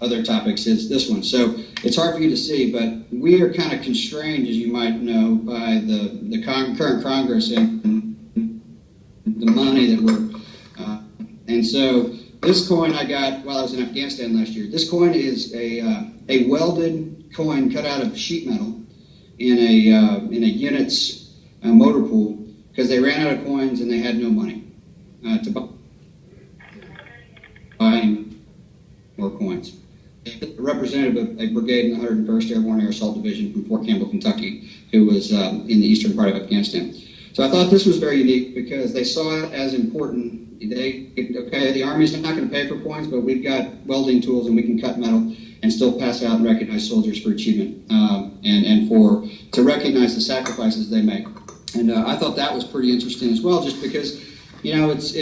other topics is this one. So it's hard for you to see, but we are kind of constrained, as you might know, by the current Congress and the money that we're, and so this coin I got while I was in Afghanistan last year. This coin is a welded coin cut out of sheet metal in a unit's motor pool because they ran out of coins and they had no money to buy more coins. A representative of a brigade in the 101st Airborne Air Assault Division from Fort Campbell, Kentucky, who was in the eastern part of Afghanistan. So I thought this was very unique because they saw it as important. The Army's not going to pay for coins, but we've got welding tools and we can cut metal and still pass out and recognize soldiers for achievement and to recognize the sacrifices they make. And I thought that was pretty interesting as well, just because, you know, it's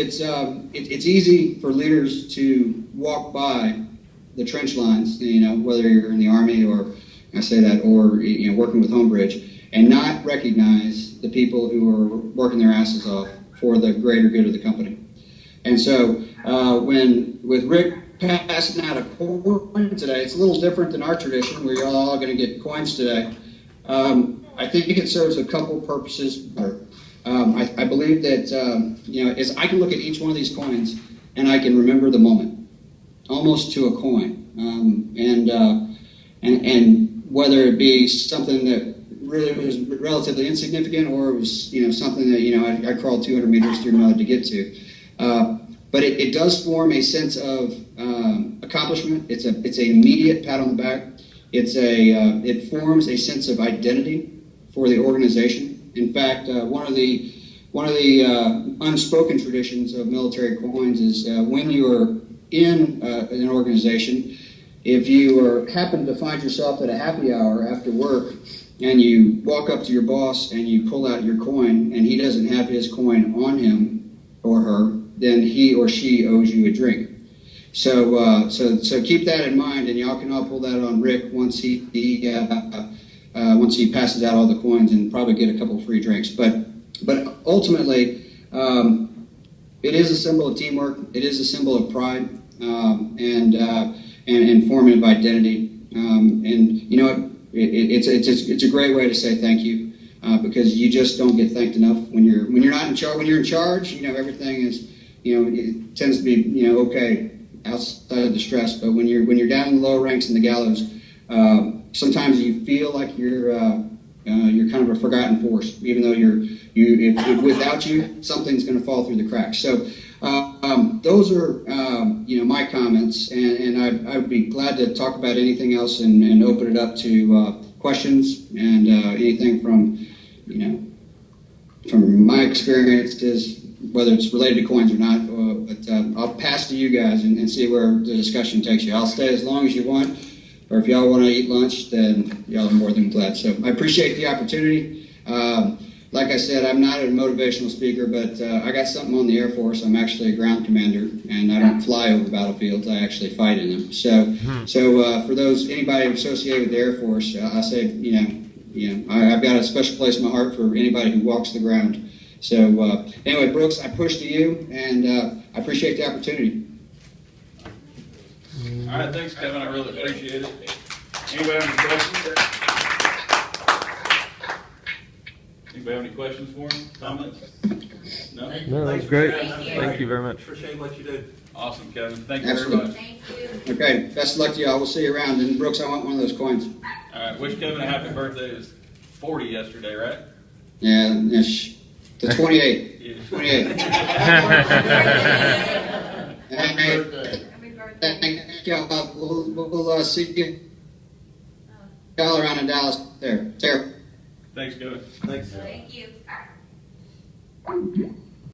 easy for leaders to walk by the trench lines, you know, whether you're in the Army or or working with HomeBridge, and not recognize the people who are working their asses off for the greater good of the company. And so with Rick passing out a coin today, it's a little different than our tradition where you're all going to get coins today. I think it serves a couple purposes better. I believe that, as I can look at each one of these coins and I can remember the moment, almost to a coin. And whether it be something that really was relatively insignificant or it was, something that, I crawled 200 meters through mud to get to. But it does form a sense of accomplishment. It's an immediate pat on the back. It forms a sense of identity for the organization. In fact, one of the unspoken traditions of military coins is when you are in an organization, if you happen to find yourself at a happy hour after work and you walk up to your boss and you pull out your coin and he doesn't have his coin on him or her, then he or she owes you a drink. So keep that in mind, and y'all can all pull that on Rick once he passes out all the coins and probably get a couple free drinks. But ultimately, it is a symbol of teamwork. It is a symbol of pride and formative identity. It's a great way to say thank you because you just don't get thanked enough when you're not in charge. When you're in charge, everything is. It tends to be, okay, outside of the stress. But when you're down in the lower ranks in the gallows, sometimes you feel like you're kind of a forgotten force, even though if without you, something's going to fall through the cracks. So those are, my comments, and I would be glad to talk about anything else and open it up to questions and anything from my experiences, whether it's related to coins or not, but I'll pass to you guys and see where the discussion takes you. I'll stay as long as you want, or if y'all want to eat lunch, then y'all are more than glad. So I appreciate the opportunity. Like I said, I'm not a motivational speaker, but I got something on the Air Force. I'm actually a ground commander, and I don't fly over battlefields. I actually fight in them. So for anybody associated with the Air Force, I say, I've got a special place in my heart for anybody who walks the ground. So anyway, Brooks, I push to you, and I appreciate the opportunity. All right, thanks, Kevin. I really appreciate it. Anybody have any questions? Anybody have any questions for him? Comments? No? No, that was great. Thank you very much. Appreciate what you do. Awesome, Kevin. Thank you Absolutely. very much. Thank you. Okay, best of luck to y'all. We'll see you around. And Brooks, I want one of those coins. All right, wish Kevin a happy birthday. It was 40 yesterday, right? Yeah, the 28. Yeah. 28. Happy birthday. Thank y'all. We'll see y'all around in Dallas. There. Thanks, Kevin. Thanks. Thank you.